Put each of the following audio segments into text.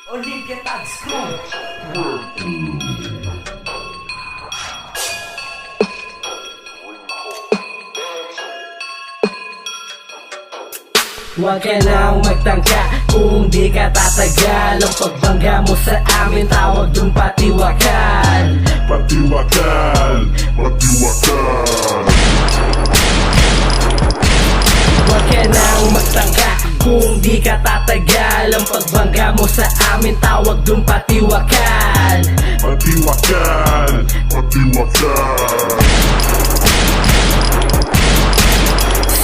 Olympia Tags Crew. Huwag ka nang magtangka kung di ka tatagal. Ang pagbangga mo sa amin, tawag dun patiwakal. Patiwakal, patiwakal. Huwag ka nang magtangka kung di ka tatagal. Ang pagbangga mo sa amin, tawag dun patiwakal. Patiwakal, patiwakal.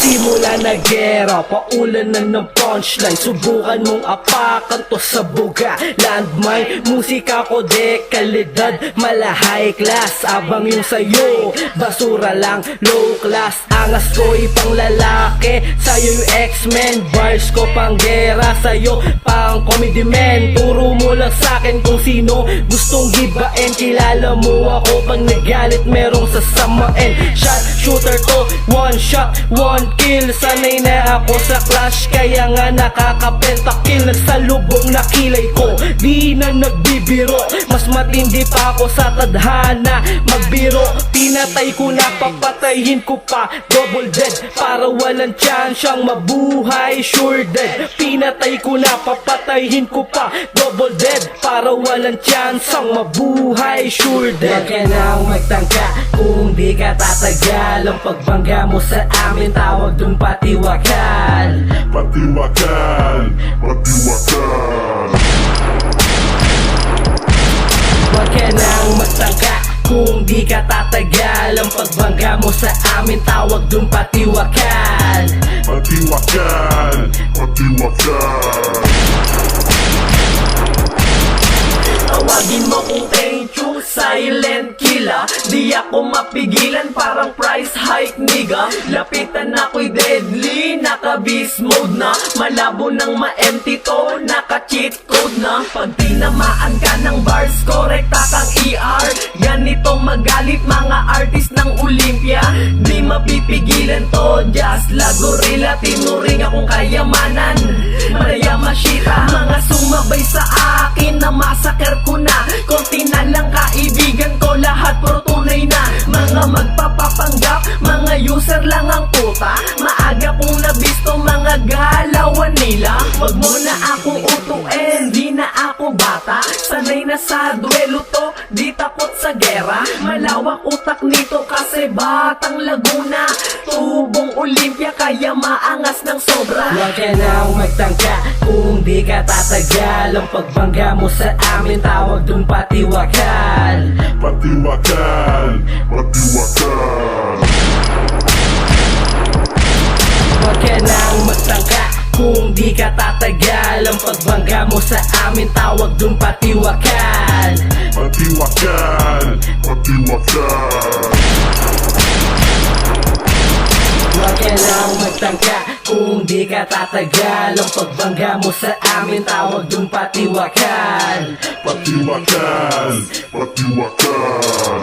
Simula na gera, paulan na ng punchline. Subukan mong apakan to sa buga. Landmine, musika ko de kalidad, mala high class. Abang yung sayo, basura lang, low class. Angas ko ipang lalaki, sa'yo yung X-Men. Bars ko pang gera, sa'yo pang comedy man. Turo mo lang sa'kin kung sino gustong gibain. Kilala mo ako pag nagalit, merong sasamain. Shot shooter to, one shot, one kill. Sanay na ako sa clash, kaya nga nakakapentakil. Nagsalubong na kilay ko, di na nagbibiro. Mas matindi pa ako sa tadhana magbiro. Pinatay ko na, papatayin ko pa. Double dead, para walang chance siyang mabuhay. Sure dead, pinatay ko na, papatayin ko pa. Double dead, para walang chance ang mabuhay. Sure dead. Huwag ka nang magtangka kung di ka tatagal. Ang pagbangga mo sa amin, tawag dun patiwakal. Patiwakal, patiwakal. Huwag ka nang magtangka kung di ka tatagal. Ang pagbangga mo sa amin, tawag dun patiwakal. Patiwakal, patiwakal. Tawagin mo kung thank you, silent killer. Di ako mapigilan, parang price hike nigga. Lapitan ako'y deadly, naka beast mode na. Malabo ng ma-empty to, naka cheat code na. Pag tinamaan ka ng bars, korekta kang ER. Ganito magalit mga artist ng Olympia. Di mapipigilan to, just la gorilla. Tinuring akong kayamanan, Maria Mashita. Mga sumabay sa akin na massacre ko na. Konti na lang kaibigan ko, lahat puro tunay na. Mga magpapapanggap, mga user lang ang puta. Maaga kong nabisto mga galawan nila. Wag mo na akong utuin, di na ako bata. Sanay na sa duelo to, di takot sa gera. Malawak utak nito kasi batang Laguna. Tubong Olympia kaya maangas ng sobra. Huwag ka nang magtangka kung di ka tatagal. Ang pagbangga mo sa amin, tawag dun patiwakal. Patiwakal, patiwakal. Huwag ka nang magtangka kung di ka tatagal. Ang pagbangga mo sa amin, tawag dun patiwakal. Patiwakal, patiwakal. Huwag ka nang magtangka kung di ka tatagal. Ang pagbangga mo sa amin, tawag dun patiwakal. Patiwakal, patiwakal.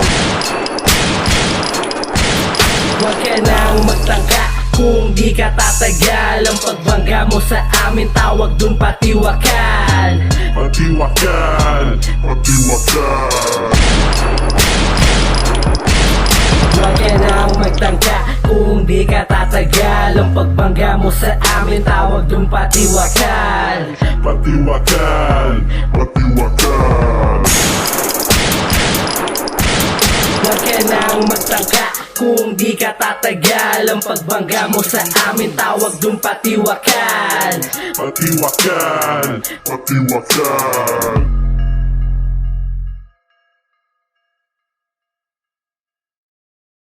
Huwag ka nang magtangka kung di ka tatagal. Ang pagbangga mo sa amin, tawag dun patiwakal. Patiwakal, patiwakal. Huwag ka nang magtangka kung di ka tatagal. Ang pagbangga mo sa amin, tawag dun patiwakal. Patiwakal, patiwakal. Huwag ka nang magtangka kung di ka tatagal. Ang pagbangga mo sa amin, tawag dun patiwakal. Patiwakal, patiwakal.